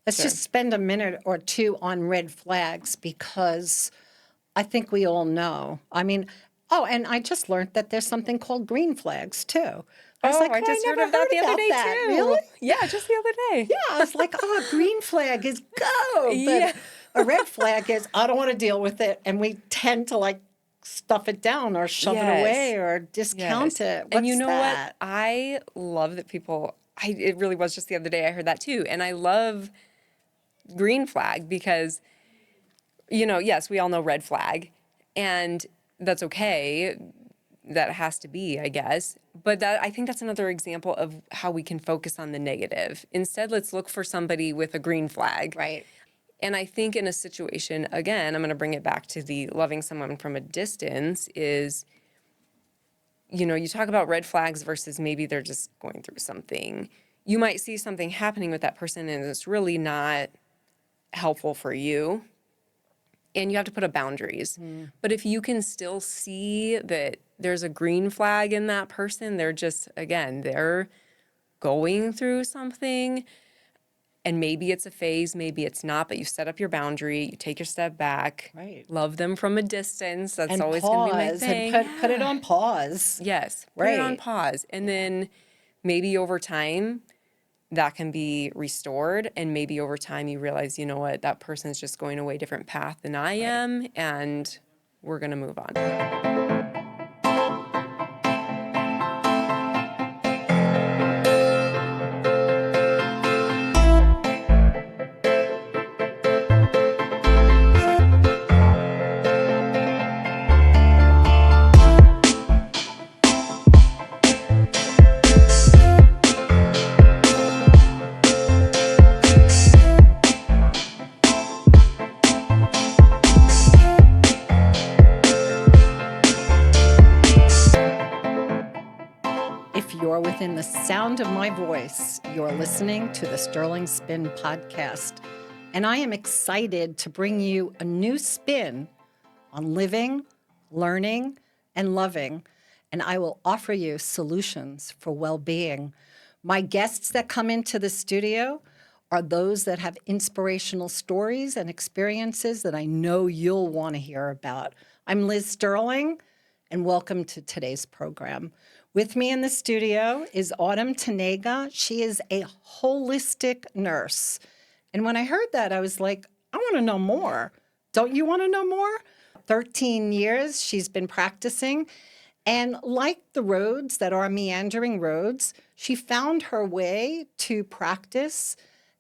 Let's just spend a minute or two on red flags because I think we all know. I mean, and I just learned that there's something called green flags too. I was like, I just I heard never of that the other about day that. too. Really? Yeah, just the other day. Yeah, I was like, green flag is go. But Yeah. a red flag is I don't want to deal with it. And we tend to like stuff it down or shove it away or discount it. What's And you know that? what? I love that people, it really was just the other day I heard that too. And I love green flag because, yes, we all know red flag. And that's okay. That has to be, I guess. But I think that's another example of how we can focus on the negative. Instead, let's look for somebody with a green flag. Right. And I think in a situation, again, I'm going to bring it back to the loving someone from a distance is, you talk about red flags versus maybe they're just going through something. You might see something happening with that person and it's really not helpful for you. And you have to put up boundaries. But if you can still see that there's a green flag in that person, they're just, again, they're going through something. And maybe it's a phase, maybe it's not, but you set up your boundary, you take your step back, Right. love them from a distance. That's And always going to be my pause thing. and put it on pause. Yes, put it on Right. pause. And then maybe over time, that can be restored. And maybe over time, you realize, you know what, that person's just going away a different path than I am, and we're going to move on. If you're within the sound of my voice, you're listening to the Sterling Spin podcast. And I am excited to bring you a new spin on living, learning, and loving. And I will offer you solutions for well-being. My guests that come into the studio are those that have inspirational stories and experiences that I know you'll want to hear about. I'm Liz Sterling, and welcome to today's program. With me in the studio is Autumn Tanega. She is a holistic nurse. And when I heard that, I was like, I want to know more. Don't you want to know more? 13 years she's been practicing. And like the roads that are meandering roads, she found her way to practice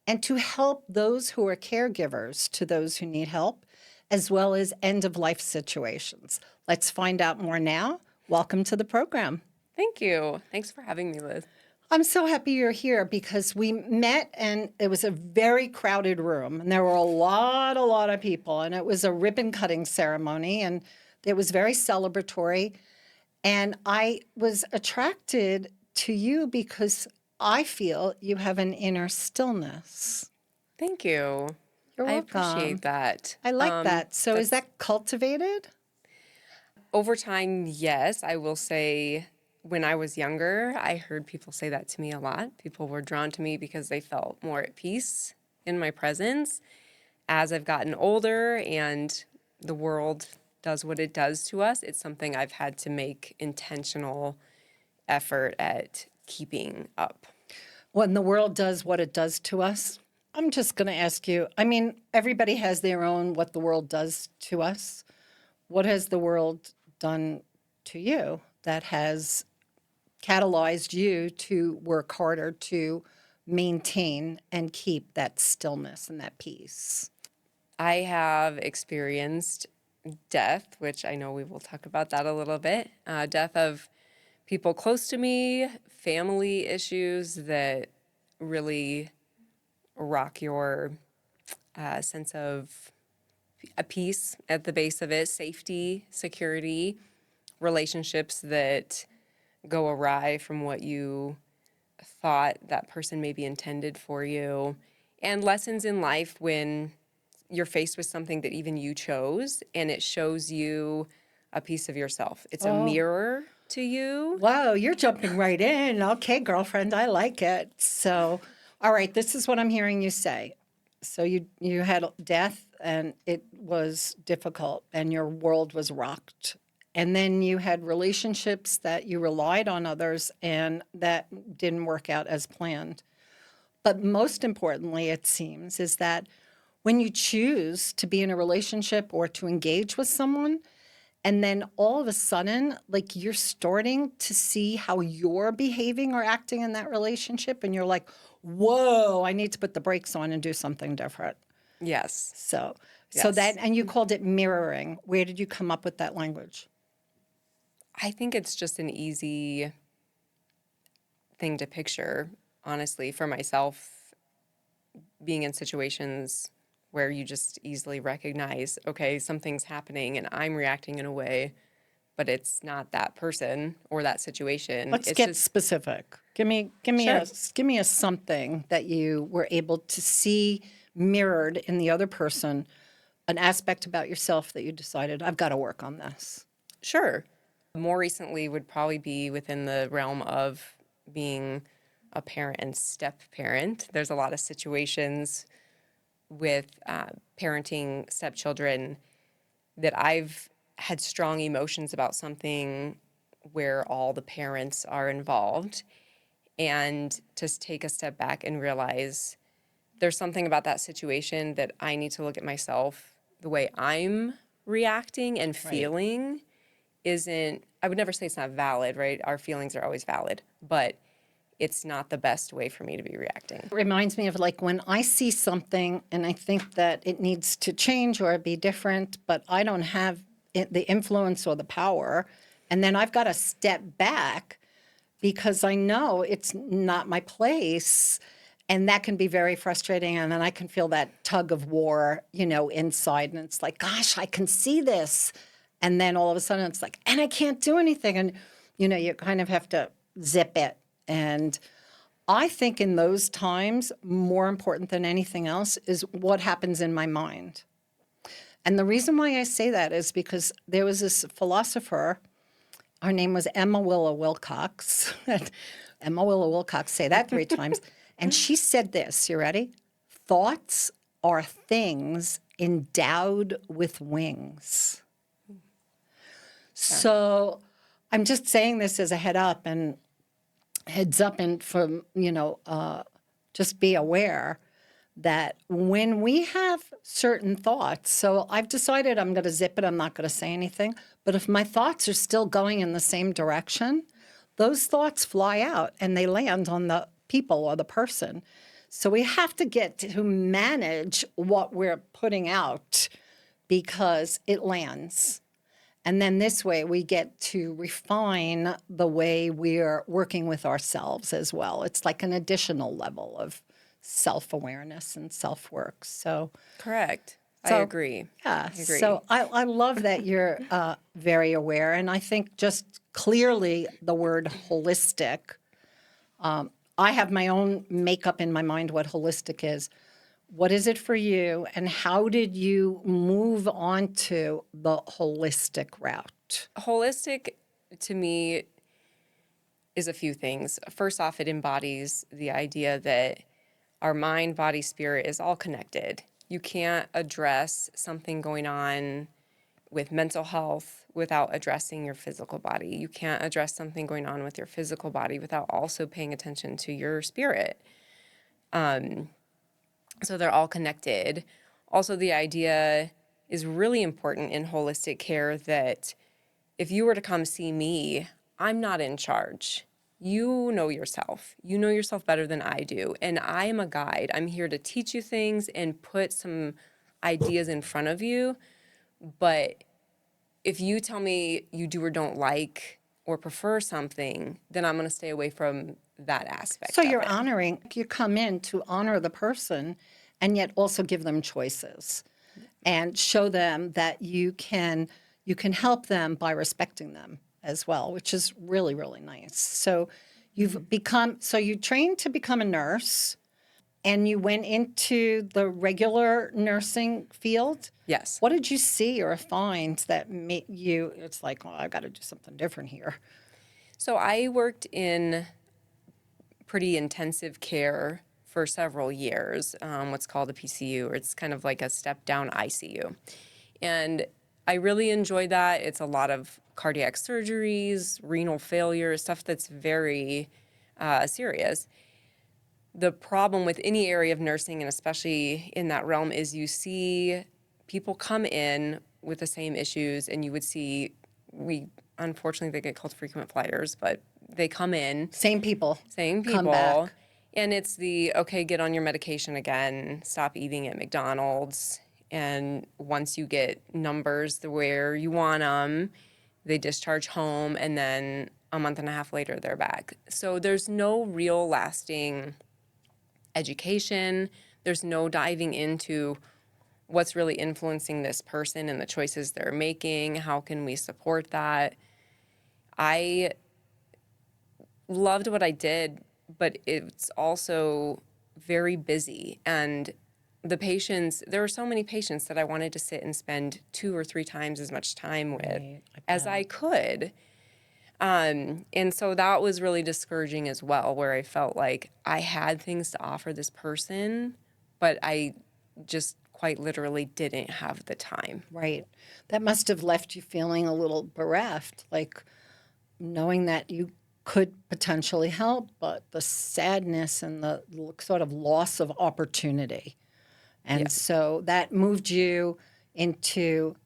and to help those who are caregivers to those who need help, as well as end-of-life situations. Let's find out more now. Welcome to the program. Thank you. Thanks for having me, Liz. I'm so happy you're here because we met and it was a very crowded room and there were a lot of people and it was a ribbon cutting ceremony and it was very celebratory. And I was attracted to you because I feel you have an inner stillness. Thank you. You're welcome. I appreciate that. I like that. So is that cultivated? Over time, yes. I will say when I was younger, I heard people say that to me a lot. People were drawn to me because they felt more at peace in my presence. As I've gotten older and the world does what it does to us, it's something I've had to make intentional effort at keeping up. When the world does what it does to us, I'm just going to ask you, I mean, everybody has their own what the world does to us. What has the world done to you that has catalyzed you to work harder to maintain and keep that stillness and that peace? I have experienced death, which I know we will talk about that a little bit. Death of people close to me, family issues that really rock your sense of a peace at the base of it, safety, security, relationships that go awry from what you thought that person maybe intended for you, and lessons in life when you're faced with something that even you chose and it shows you a piece of yourself. It's a mirror to you. Wow, you're jumping right in. Okay, girlfriend, I like it. So, all right, this is what I'm hearing you say. So you had death, and it was difficult, and your world was rocked. And then you had relationships that you relied on others, and that didn't work out as planned. But most importantly, it seems, is that when you choose to be in a relationship or to engage with someone, and then all of a sudden, like you're starting to see how you're behaving or acting in that relationship, and you're like, whoa, I need to put the brakes on and do something different. Yes. So that, Yes. and you called it mirroring. Where did you come up with that language? I think it's just an easy thing to picture, honestly, for myself, being in situations where you just easily recognize, okay, something's happening and I'm reacting in a way, but it's not that person or that situation. Let's It's get just, specific. sure. Give me a something that you were able to see mirrored in the other person, an aspect about yourself that you decided, I've got to work on this. Sure. More recently would probably be within the realm of being a parent and step parent. There's a lot of situations with parenting stepchildren that I've had strong emotions about something where all the parents are involved, and to take a step back and realize there's something about that situation that I need to look at myself, the way I'm reacting and Right. feeling isn't, I would never say it's not valid, right? Our feelings are always valid, but it's not the best way for me to be reacting. It reminds me of like when I see something and I think that it needs to change or be different, but I don't have the influence or the power. And then I've got to step back because I know it's not my place. And that can be very frustrating. And then I can feel that tug of war, inside. And it's like, gosh, I can see this. And then all of a sudden it's like, and I can't do anything. And, you kind of have to zip it. And I think in those times, more important than anything else is what happens in my mind. And the reason why I say that is because there was this philosopher, her name was Emma Willa Wilcox. Emma Willa Wilcox, say that 3 times. And she said this, you ready? Thoughts are things endowed with wings. So I'm just saying this as a heads up and from, just be aware that when we have certain thoughts, so I've decided I'm going to zip it, I'm not going to say anything, but if my thoughts are still going in the same direction, those thoughts fly out and they land on the people or the person. So we have to get to manage what we're putting out because it lands. And then this way we get to refine the way we're working with ourselves as well. It's like an additional level of self-awareness and self-work. Correct. I So agree. yeah, I agree. so I love that you're very aware. And I think just clearly the word holistic, I have my own makeup in my mind what holistic is. What is it for you, and how did you move on to the holistic route? Holistic to me is a few things. First off, it embodies the idea that our mind, body, spirit is all connected. You can't address something going on with mental health without addressing your physical body. You can't address something going on with your physical body without also paying attention to your spirit. So they're all connected. Also, the idea is really important in holistic care that if you were to come see me, I'm not in charge. You know yourself. You know yourself better than I do. And I am a guide. I'm here to teach you things and put some ideas in front of you. But if you tell me you do or don't like or prefer something, then I'm going to stay away from that So aspect of you're it. honoring, you come in to honor the person and yet also give them choices and show them that you can help them by respecting them as well, which is really, really nice. So you trained to become a nurse and you went into the regular nursing field. Yes. What did you see or find that made you, it's like, oh, I got to do something different here? So I worked in pretty intensive care for several years, what's called a PCU, or it's kind of like a step down ICU. And I really enjoyed that. It's a lot of cardiac surgeries, renal failure, stuff that's very serious. The problem with any area of nursing, and especially in that realm, is you see people come in with the same issues, and you would see, unfortunately, they get called frequent flyers, but they come in. Same people. Come back. And it's okay, get on your medication again, stop eating at McDonald's. And once you get numbers where you want them, they discharge home, and then a month and a half later, they're back. So there's no real lasting education. There's no diving into what's really influencing this person and the choices they're making. How can we support that? I loved what I did, but it's also very busy. And the patients, there were so many patients that I wanted to sit and spend 2 or 3 times as much time with as I could. And so that was really discouraging as well, where I felt like I had things to offer this person, but I just quite literally didn't have the time. Right. That must have left you feeling a little bereft, like knowing that you could potentially help, but the sadness and the sort of loss of opportunity. And so that moved you into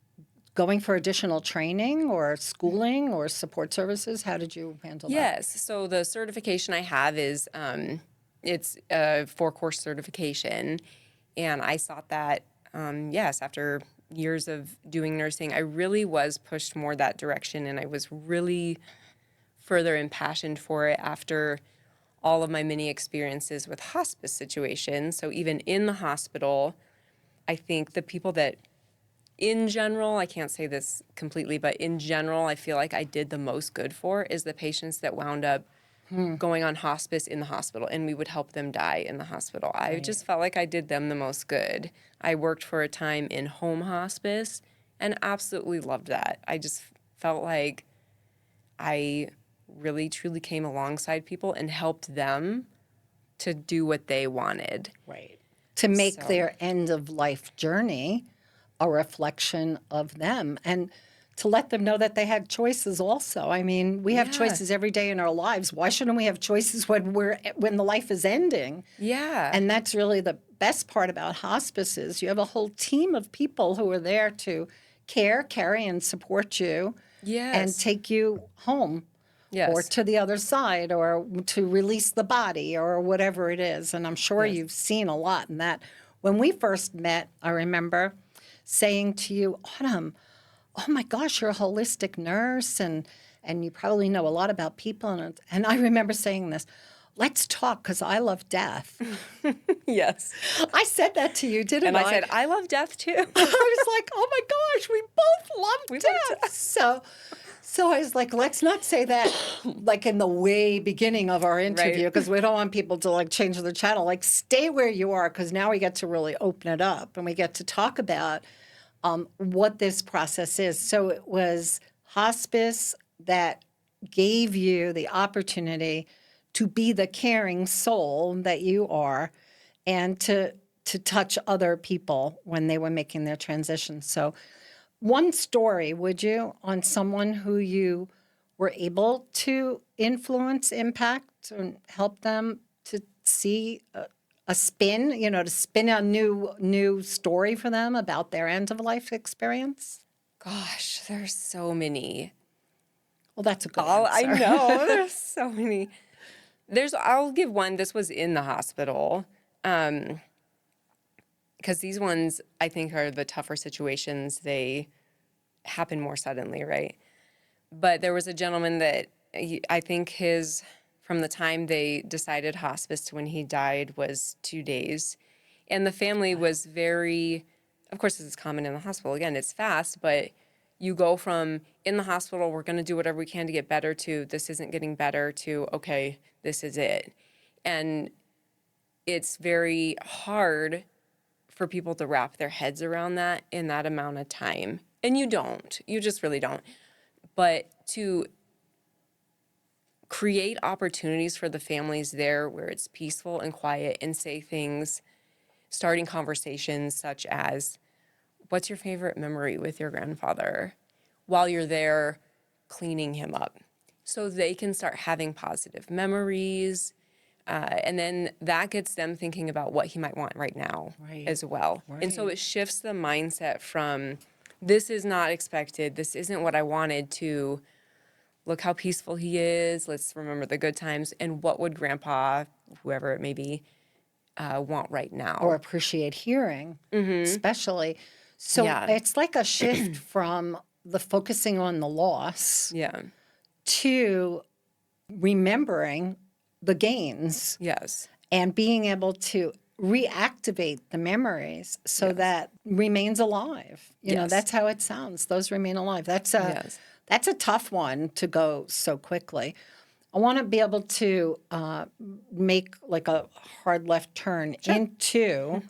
going for additional training or schooling or support services. How did you handle that? Yes. So the certification I have is it's a 4-course certification, and I sought that. After years of doing nursing, I really was pushed more that direction, and I was really further impassioned for it after all of my many experiences with hospice situations. So even in the hospital, I think the people that, in general, I can't say this completely, but in general, I feel like I did the most good for is the patients that wound up going on hospice in the hospital, and we would help them die in the hospital. I just felt like I did them the most good. I worked for a time in home hospice and absolutely loved that. I just felt like I really truly came alongside people and helped them to do what they wanted. Right. To make their end of life journey a reflection of them, and to let them know that they had choices also. I mean, we have choices every day in our lives. Why shouldn't we have choices when the life is ending? Yeah. And that's really the best part about hospices. You have a whole team of people who are there to care, carry, and support you and take you home. Or to the other side, or to release the body, or whatever it is. And I'm sure you've seen a lot in that. When we first met, I remember saying to you, Autumn, oh my gosh, you're a holistic nurse, and you probably know a lot about people. And I remember saying this, let's talk, because I love death. Yes. I said that to you, didn't I? And I said, I love death too. I was like, oh my gosh, we both love death. So I was like, let's not say that like in the way beginning of our interview, because we don't want people to like change the channel. Like, stay where you are, because now we get to really open it up and we get to talk about what this process is. So it was hospice that gave you the opportunity to be the caring soul that you are, and to touch other people when they were making their transition. So one story, would you, on someone who you were able to influence, impact, and help them to see a spin, to spin a new story for them about their end of life experience? Gosh, there's so many. Well, that's a good answer. I know, there's so many. I'll give one. This was in the hospital. Because these ones, I think, are the tougher situations. They happen more suddenly, right? But there was a gentleman that I think from the time they decided hospice to when he died was 2 days. And the family was very, of course, this is common in the hospital. Again, it's fast, but you go from in the hospital, we're going to do whatever we can to get better, to this isn't getting better, to, okay, this is it. And it's very hard for people to wrap their heads around that in that amount of time. And you just really don't. But to create opportunities for the families there where it's peaceful and quiet, and say things, starting conversations such as, what's your favorite memory with your grandfather, while you're there cleaning him up, so they can start having positive memories. And then that gets them thinking about what he might want right now Right. as well. And so Right. it shifts the mindset from, this is not expected, this isn't what I wanted, to, look how peaceful he is, let's remember the good times, and what would grandpa, whoever it may be, want right Or now. appreciate hearing, especially. So Yeah. it's like a shift from the focusing on the loss Yeah. to remembering the gains Yes. and being able to reactivate the memories so Yes. that remains alive. Yes. That's how it sounds. Those remain alive. Yes. That's a tough one to go so quickly. I want to be able to make like a hard left turn into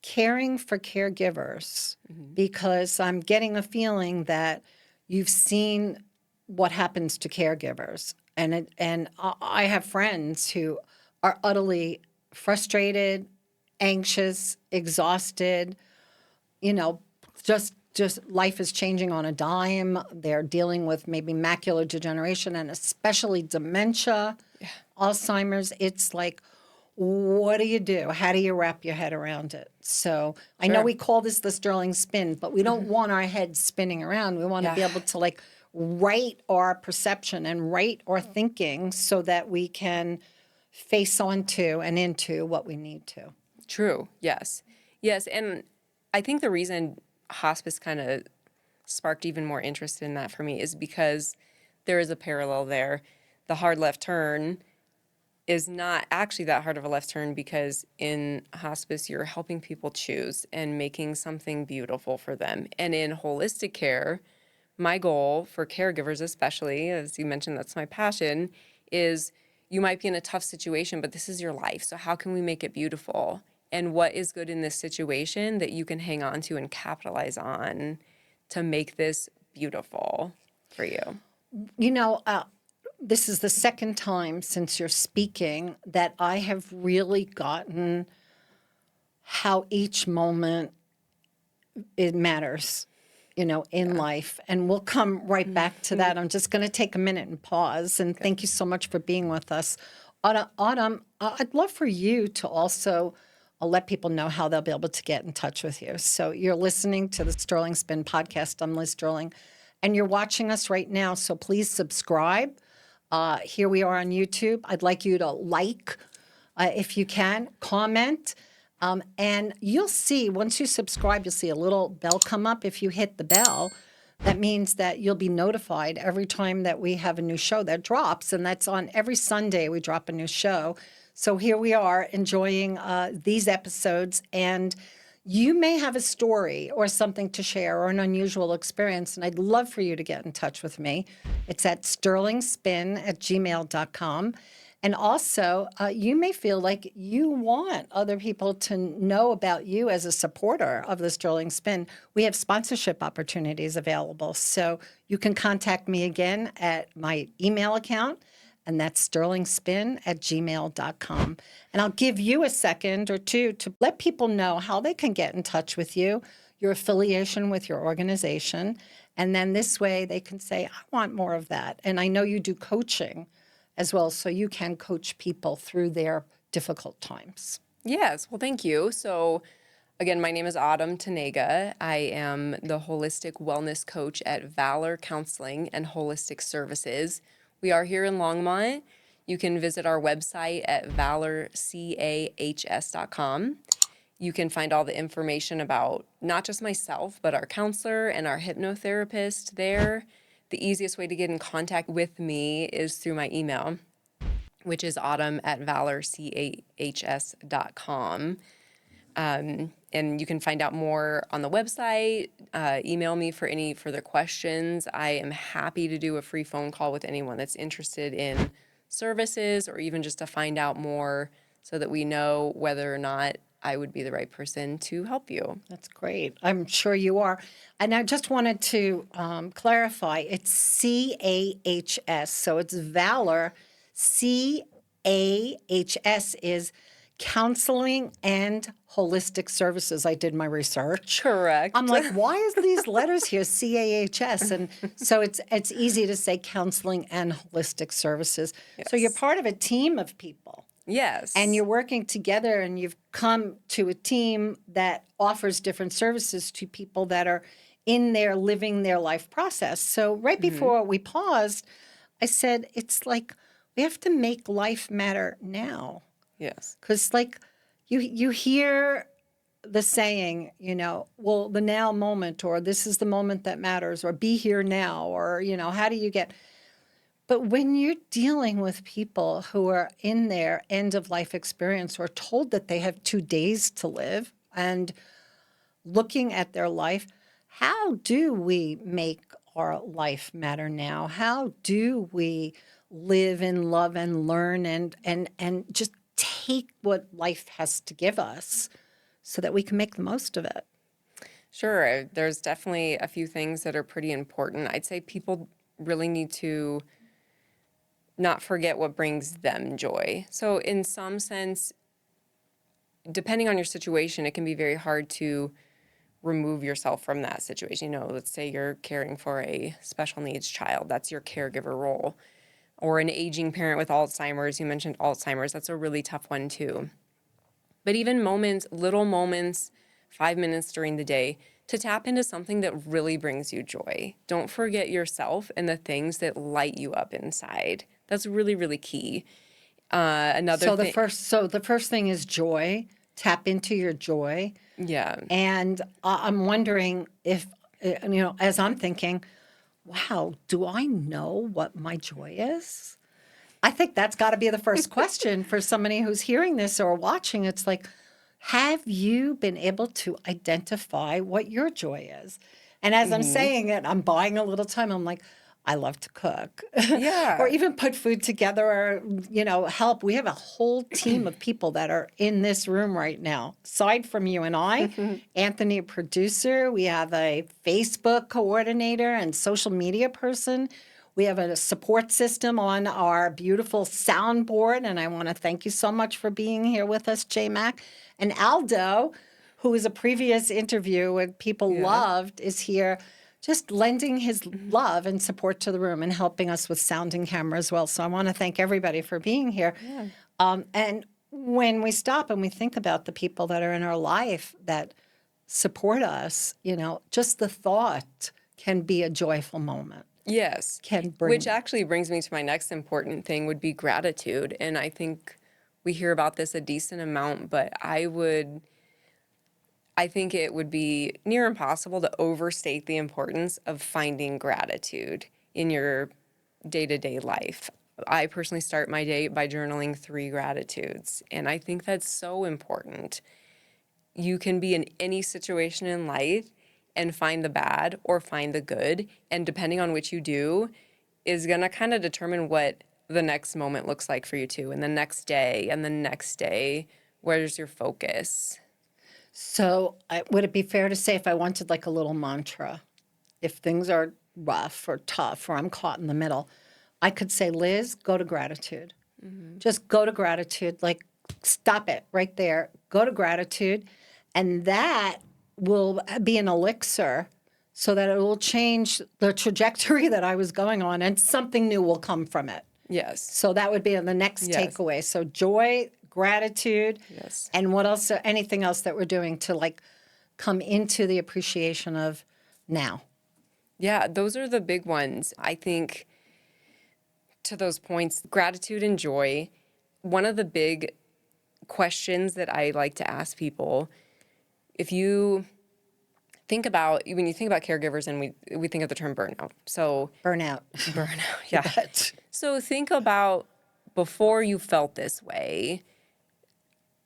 caring for caregivers, because I'm getting a feeling that you've seen what happens to caregivers. And I have friends who are utterly frustrated, anxious, exhausted, you know, just life is changing on a dime. They're dealing with maybe macular degeneration and especially dementia, Alzheimer's. It's like, what do you do? How do you wrap your head around it? So I know Sure. we call this the Sterling spin, but we don't want our heads spinning around. We want to be Yeah. able to like write our perception and write our thinking so that we can face onto and into what we need to. True. Yes. Yes. And I think the reason hospice kind of sparked even more interest in that for me is because there is a parallel there. The hard left turn is not actually that hard of a left turn, because in hospice, you're helping people choose and making something beautiful for them. And in holistic care, my goal for caregivers, especially, as you mentioned, that's my passion, is you might be in a tough situation, but this is your life. So how can we make it beautiful? And what is good in this situation that you can hang on to and capitalize on to make this beautiful for you? This is the second time since you're speaking that I have really gotten how each moment it matters, in life. And we'll come right back to that. I'm just going to take a minute and pause. And thank you so much for being with us. Autumn, I'd love for you to also let people know how they'll be able to get in touch with you. So you're listening to the Sterling Spin podcast. I'm Liz Sterling, and you're watching us right now. So please subscribe. Here we are on YouTube. I'd like you to like, if you can, comment. And you'll see, once you subscribe, you'll see a little bell come up. If you hit the bell, that means that you'll be notified every time that we have a new show that drops. And that's on every Sunday we drop a new show. So here we are enjoying these episodes. And you may have a story or something to share or an unusual experience, and I'd love for you to get in touch with me. It's at sterlingspin@gmail.com. And also, you may feel like you want other people to know about you as a supporter of the Sterling Spin. We have sponsorship opportunities available. So you can contact me again at my email account, and that's sterlingspin@gmail.com. And I'll give you a second or two to let people know how they can get in touch with you, your affiliation with your organization. And then this way they can say, I want more of that. And I know you do coaching as well, so you can coach people through their difficult times. Yes. Well, thank you. So, again, my name is Autumn Tanega. I am the holistic wellness coach at Valor Counseling and Holistic Services. We are here in Longmont. You can visit our website at valorcahs.com. You can find all the information about not just myself, but our counselor and our hypnotherapist there. The easiest way to get in contact with me is through my email, which is autumn@valorcahs.com. And you can find out more on the website. Email me for any further questions. I am happy to do a free phone call with anyone that's interested in services, or even just to find out more so that we know whether or not I would be the right person to help you. That's great. I'm sure you are. And I just wanted to clarify it's CAHS. So it's Valor. CAHS is Counseling and Holistic Services. I did my research. Correct. I'm like, why is these letters here, CAHS? And so it's easy to say Counseling and Holistic Services. So you're Yes. part of a team of people. Yes. And you're working together and you've come to a team that offers different services to people that are in there living their life process. So right before we paused, I said, it's like we have to make life matter now. Yes. Because like you hear the saying, well, the now moment, or this is the moment that matters, or be here now, or, how do you get... But when you're dealing with people who are in their end of life experience or told that they have 2 days to live and looking at their life, how do we make our life matter now? How do we live and love and learn and just take what life has to give us so that we can make the most of it? Sure. There's definitely a few things that are pretty important. I'd say people really need to not forget what brings them joy. So in some sense, depending on your situation, it can be very hard to remove yourself from that situation. Let's say you're caring for a special needs child. That's your caregiver role. Or an aging parent with Alzheimer's. You mentioned Alzheimer's. That's a really tough one too. But even moments, little moments, 5 minutes during the day, to tap into something that really brings you joy. Don't forget yourself and the things that light you up inside. That's really, really key. So the first thing is joy. Tap into your joy. Yeah. And I'm wondering if, as I'm thinking, wow, do I know what my joy is? I think that's got to be the first question for somebody who's hearing this or watching. It's like, have you been able to identify what your joy is? And as I'm saying it, I'm buying a little time. I'm like, I love to cook. Yeah. Or even put food together or, help. We have a whole team of people that are in this room right now. Aside from you and I, Anthony, a producer, we have a Facebook coordinator and social media person. We have a support system on our beautiful soundboard, and I want to thank you so much for being here with us, J-Mac. And Aldo, who is a previous interview and people loved, is here just lending his love and support to the room and helping us with sound and camera as well. So I want to thank everybody for being here. Yeah. And when we stop and we think about the people that are in our life that support us, just the thought can be a joyful moment. Yes. Which actually brings me to my next important thing would be gratitude. And I think we hear about this a decent amount, but I think it would be near impossible to overstate the importance of finding gratitude in your day-to-day life. I personally start my day by journaling 3 gratitudes, and I think that's so important. You can be in any situation in life and find the bad or find the good, and depending on which you do is going to kind of determine what the next moment looks like for you too, and the next day and the next day. Where's your focus? So would it be fair to say if I wanted like a little mantra, if things are rough or tough or I'm caught in the middle, I could say, Liz, go to gratitude. Just go to gratitude. Like, stop it right there. Go to gratitude. And that will be an elixir so that it will change the trajectory that I was going on and something new will come from it. Yes. So that would be the next takeaway. So joy, gratitude, and what else? Anything else that we're doing to like come into the appreciation of now? Yeah, those are the big ones. I think to those points, gratitude and joy. One of the big questions that I like to ask people, if you think about when you think about caregivers, and we think of the term burnout. So burnout, yeah. So think about before you felt this way.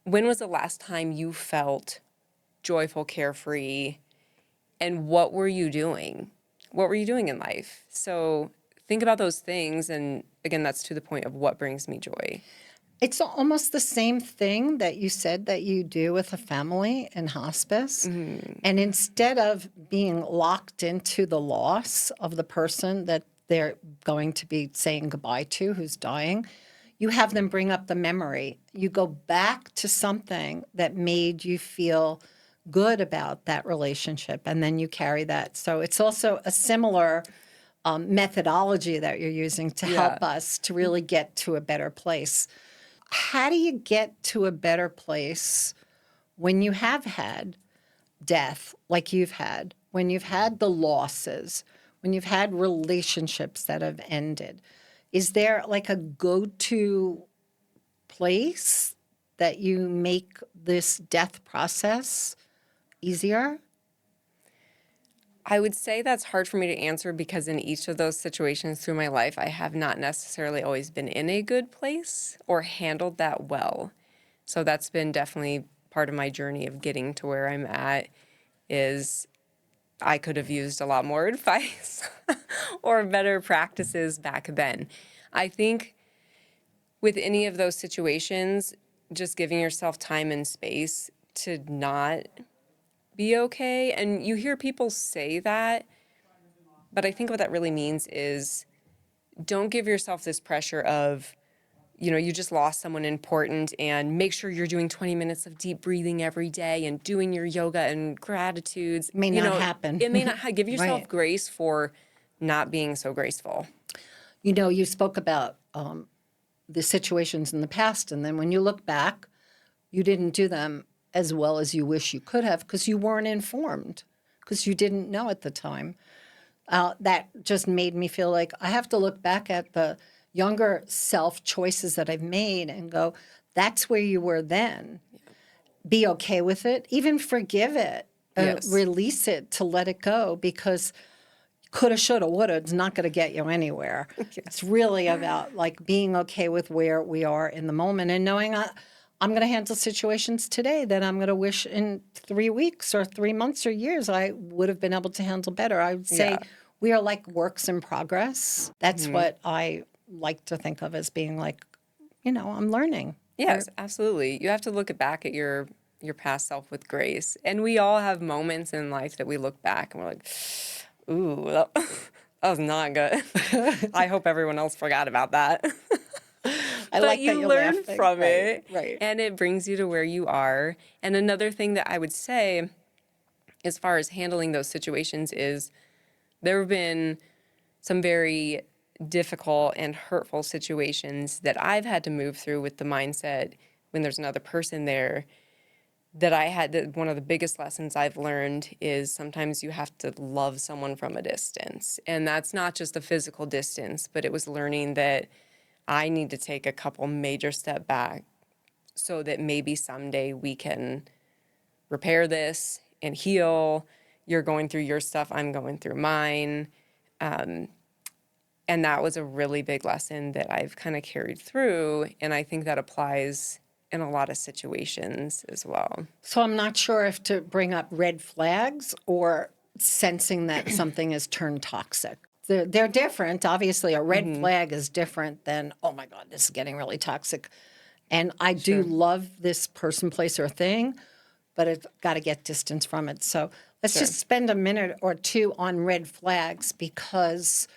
When was the last time you felt joyful, carefree, and what were you doing? What were you doing in life? So think about those things, and again, that's to the point of what brings me joy. It's almost the same thing that you said that you do with a family in hospice. And instead of being locked into the loss of the person that they're going to be saying goodbye to who's dying, you have them bring up the memory. You go back to something that made you feel good about that relationship, and then you carry that. So it's also a similar methodology that you're using to Yeah. help us to really get to a better place. How do you get to a better place when you have had death like you've had, when you've had the losses, when you've had relationships that have ended? Is there like a go-to place that you make this death process easier? I would say that's hard for me to answer because in each of those situations through my life, I have not necessarily always been in a good place or handled that well. So that's been definitely part of my journey of getting to where I'm at is I could have used a lot more advice or better practices back then. I think with any of those situations, just giving yourself time and space to not be okay. And you hear people say that, but I think what that really means is don't give yourself this pressure of, you just lost someone important and make sure you're doing 20 minutes of deep breathing every day and doing your yoga and gratitudes. May not happen. It may not give yourself Right. grace for not being so graceful. You spoke about the situations in the past, and then when you look back, you didn't do them as well as you wish you could have because you weren't informed, because you didn't know at the time. That just made me feel like I have to look back at the younger self choices that I've made and go, that's where you were then. Be okay with it, even forgive it, Yes. release it to let it go because coulda, shoulda, woulda, it's not going to get you anywhere. It's really about like being okay with where we are in the moment and knowing I'm going to handle situations today that I'm going to wish in 3 weeks or 3 months or years I would have been able to handle better. I would say Yeah. we are like works in progress. That's what I like to think of as being like, I'm learning. Yes, absolutely. You have to look back at your past self with grace. And we all have moments in life that we look back and we're like, ooh, that was not good. I hope everyone else forgot about that. I But like that you you're learn laughing. from it, Right. and it brings you to where you are. And another thing that I would say, as far as handling those situations, is there have been some very difficult and hurtful situations that I've had to move through with the mindset when there's another person there that I had that one of the biggest lessons I've learned is sometimes you have to love someone from a distance. And that's not just a physical distance, but it was learning that I need to take a couple major step back so that maybe someday we can repair this and heal. You're going through your stuff, I'm going through mine. And that was a really big lesson that I've kind of carried through. And I think that applies in a lot of situations as well. So I'm not sure if to bring up red flags or sensing that something has turned toxic. They're different. Obviously, a red flag is different than, oh my God, this is getting really toxic. And I do Sure. love this person, place, or thing, but I've got to get distance from it. So let's Sure. just spend a minute or two on red flags because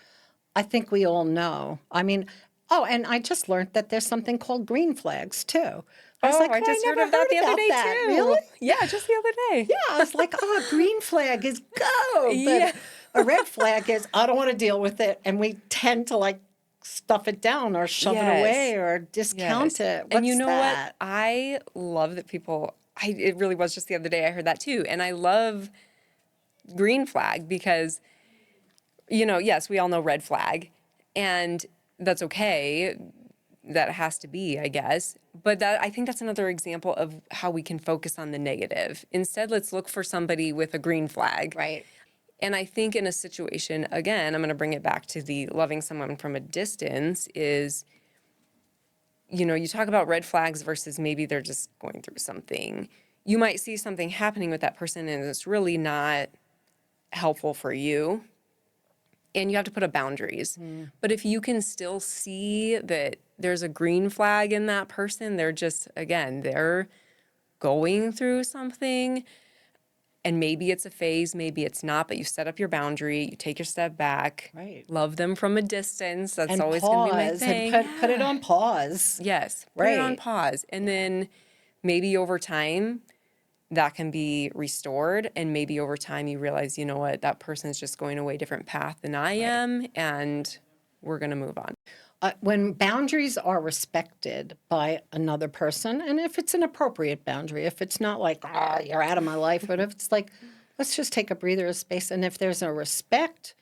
I think we all know. I mean, oh, and I just learned that there's something called green flags too. I was Oh, like, I oh, I just heard never of that heard the other about day that. too. Really? Yeah, just the other day. Yeah, I was like, oh, a green flag is go. Yeah. But a red flag is I don't want to deal with it. And we tend to like stuff it down or shove it away Yes. or discount Yes. it. And you What's know what? that? I love that it really was just the other day I heard that too. And I love green flag because, yes, we all know red flag. And that's okay. That has to be, I guess. But I think that's another example of how we can focus on the negative. Instead, let's look for somebody with a green flag. Right. And I think in a situation, again, I'm going to bring it back to the loving someone from a distance is, you talk about red flags versus maybe they're just going through something. You might see something happening with that person and it's really not helpful for you. and you have to put up boundaries. But if you can still see that there's a green flag in that person, they're just, again, they're going through something, and maybe it's a phase, maybe it's not, but you set up your boundary, you take your step back, Right. love them from a distance. That's And always going to be my pause thing. and put it on pause. Yes, put it on Right. pause. And then maybe over time, that can be restored. And maybe over time, you realize, you know what, that person's just going a different path than I am, and we're going to move on. When boundaries are respected by another person, and if it's an appropriate boundary, if it's not like, you're out of my life, but if it's like, let's just take a breather of space. And if there's a respect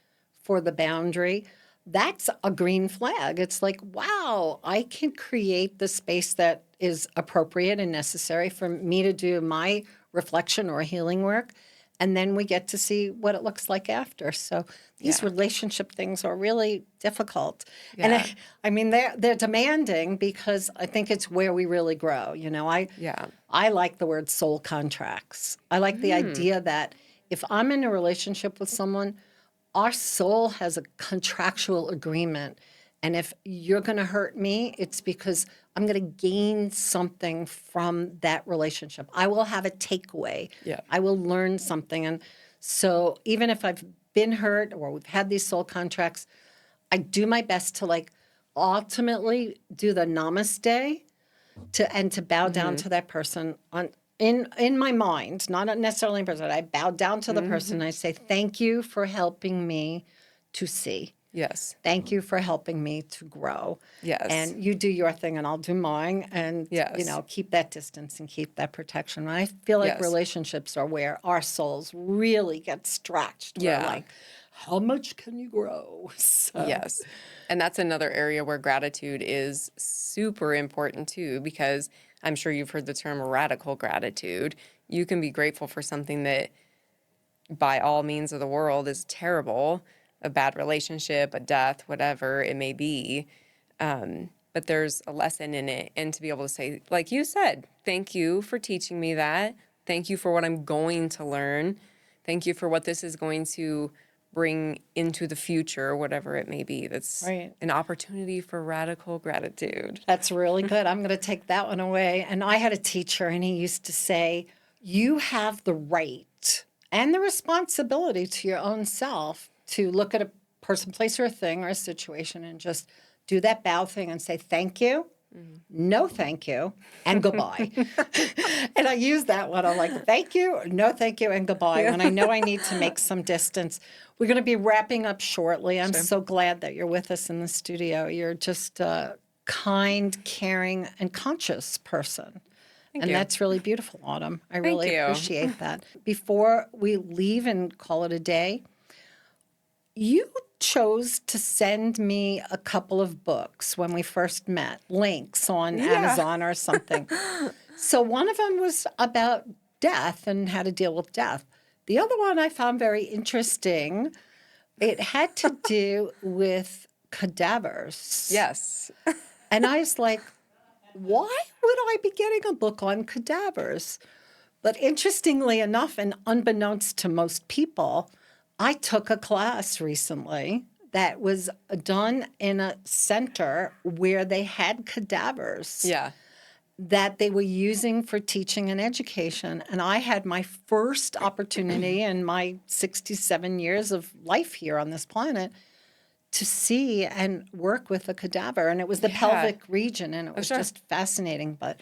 for the boundary, that's a green flag. It's like, wow, I can create the space that is appropriate and necessary for me to do my reflection or healing work. And then we get to see what it looks like after. So these relationship things are really difficult. Yeah. And I mean, they're demanding because I think it's where we really grow. You know, I like the word soul contracts. I like the idea that if I'm in a relationship with someone, our soul has a contractual agreement. And if you're going to hurt me, it's because I'm going to gain something from that relationship. I will have a takeaway. Yeah. I will learn something. And so even if I've been hurt or we've had these soul contracts, I do my best to like ultimately do the namaste to bow down to that person in my mind, not necessarily in person. I bow down to the person and I say, thank you for helping me to see. Yes. Thank you for helping me to grow. Yes. And you do your thing and I'll do mine. And, Yes. keep that distance and keep that protection. And I feel like Yes. relationships are where our souls really get stretched. We're Yeah. like, how much can you grow? So, Yes. And that's another area where gratitude is super important too, because I'm sure you've heard the term radical gratitude. You can be grateful for something that by all means of the world is terrible, a bad relationship, a death, whatever it may be. But there's a lesson in it. And to be able to say, like you said, thank you for teaching me that. Thank you for what I'm going to learn. Thank you for what this is going to bring into the future, whatever it may be. That's Right. an opportunity for radical gratitude. That's really good. I'm going to take that one away. And I had a teacher, and he used to say, you have the right and the responsibility to your own self to look at a person, place, or a thing, or a situation and just do that bow thing and say, thank you, no thank you, and goodbye. And I use that one. I'm like, thank you, no thank you, and goodbye. When I know I need to make some distance. We're going to be wrapping up shortly. I'm so glad that you're with us in the studio. You're just a kind, caring, and conscious person. And you. that's really beautiful, Autumn. I really you. appreciate that. Before we leave and call it a day, you chose to send me a couple of books when we first met, links on Amazon or something. So one of them was about death and how to deal with death. The other one I found very interesting. It had to do with cadavers. Yes. And I was like, why would I be getting a book on cadavers? But interestingly enough, and unbeknownst to most people, I took a class recently that was done in a center where they had cadavers Yeah. that they were using for teaching and education. And I had my first opportunity in my 67 years of life here on this planet to see and work with a cadaver. And it was the pelvic region, and it was just fascinating. But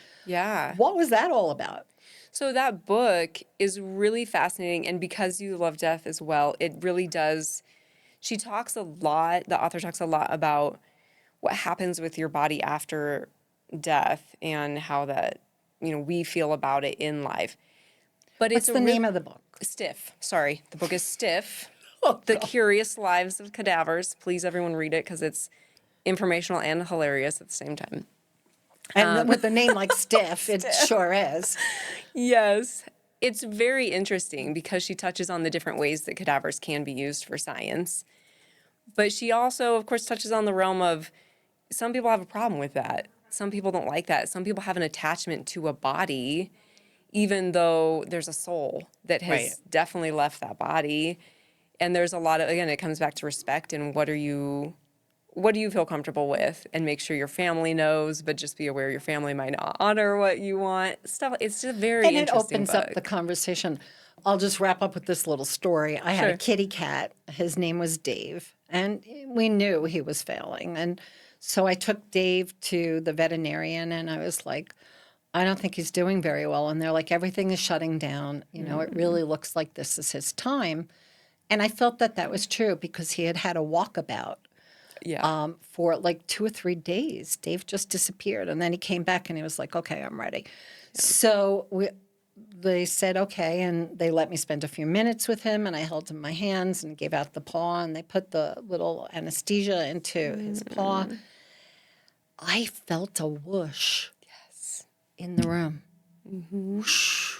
what was that all about? So that book is really fascinating. And because you love death as well, it really does. She talks a lot, the author talks a lot about what happens with your body after death and how that, we feel about it in life. But What's the name of the book? Stiff. Sorry. The book is Stiff. Oh, The Curious Lives of Cadavers. Please, everyone, read it because it's informational and hilarious at the same time. And with the name like Stiff, it sure is. Yes. It's very interesting because she touches on the different ways that cadavers can be used for science. But she also, of course, touches on the realm of some people have a problem with that. Some people don't like that. Some people have an attachment to a body, even though there's a soul that has definitely left that body. And there's a lot of, again, it comes back to respect and what do you feel comfortable with, and make sure your family knows, but just be aware your family might not honor what you want. Stuff. It's just a very And it interesting opens book. up the conversation. I'll just wrap up with this little story. I had a Sure. kitty cat. His name was Dave, and we knew he was failing. And so I took Dave to the veterinarian, and I was like, I don't think he's doing very well. And they're like, everything is shutting down. You know, it really looks like this is his time. And I felt that that was true because he had had a walkabout Yeah. for like 2 or 3 days. Dave just disappeared. And then he came back and he was like, okay, I'm ready. So they said, okay. And they let me spend a few minutes with him. And I held him in my hands and gave out the paw. And they put the little anesthesia into his paw. I felt a whoosh in the room. Whoosh.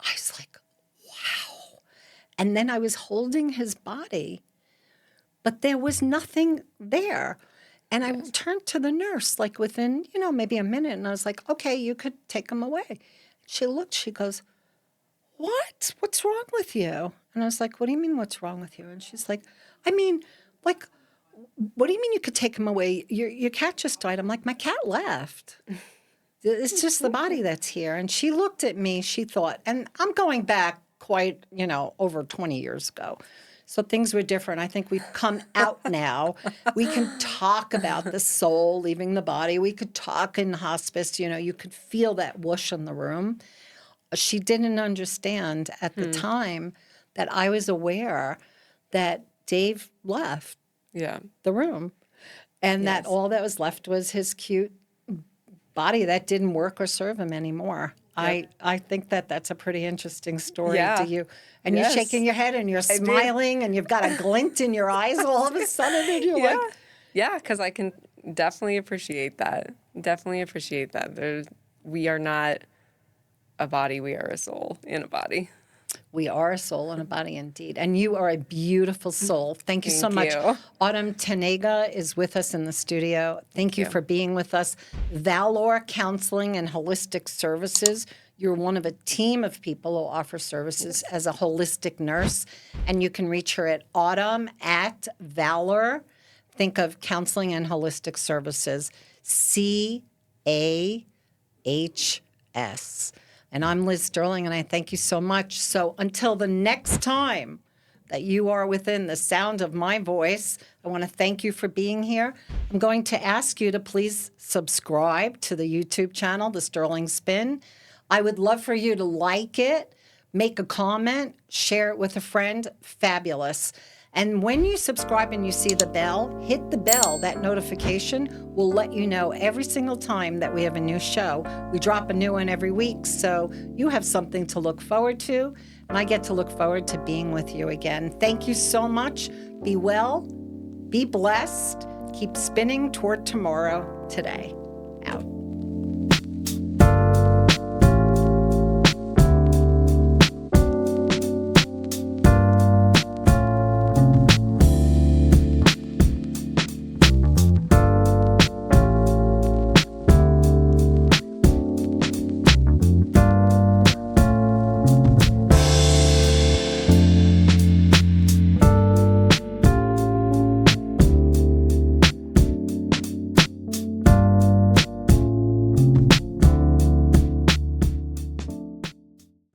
I was like, wow. And then I was holding his body, but there was nothing there. And I turned to the nurse, like within, maybe a minute. And I was like, okay, you could take him away. She looked, she goes, what? What's wrong with you? And I was like, what do you mean, what's wrong with you? And she's like, I mean, like, what do you mean you could take him away? Your cat just died. I'm like, my cat left. It's just the body that's here. And she looked at me, she thought, and I'm going back quite, over 20 years ago. So things were different. I think we've come out now. We can talk about the soul leaving the body. We could talk in hospice. You could feel that whoosh in the room. She didn't understand at the time that I was aware that Dave left the room and that all that was left was his cute body that didn't work or serve him anymore. Yep. I think that's a pretty interesting story to you. And you're shaking your head and you're smiling and you've got a glint in your eyes all of a sudden. And you're like... Yeah, because I can definitely appreciate that. Definitely appreciate that. We are not a body. We are a soul in a body. We are a soul and a body indeed. And you are a beautiful soul. Thank you so much. Autumn Tanega is with us in the studio. Thank you for being with us. Valor Counseling and Holistic Services. You're one of a team of people who offer services as a holistic nurse. And you can reach her at autumn@Valor. Think of Counseling and Holistic Services. CAHS. And I'm Liz Sterling, and I thank you so much. So until the next time that you are within the sound of my voice, I want to thank you for being here. I'm going to ask you to please subscribe to the YouTube channel, The Sterling Spin. I would love for you to like it, make a comment, share it with a friend. Fabulous. And when you subscribe and you see the bell, hit the bell. That notification will let you know every single time that we have a new show. We drop a new one every week, so you have something to look forward to, and I get to look forward to being with you again. Thank you so much. Be well, be blessed, keep spinning toward tomorrow today.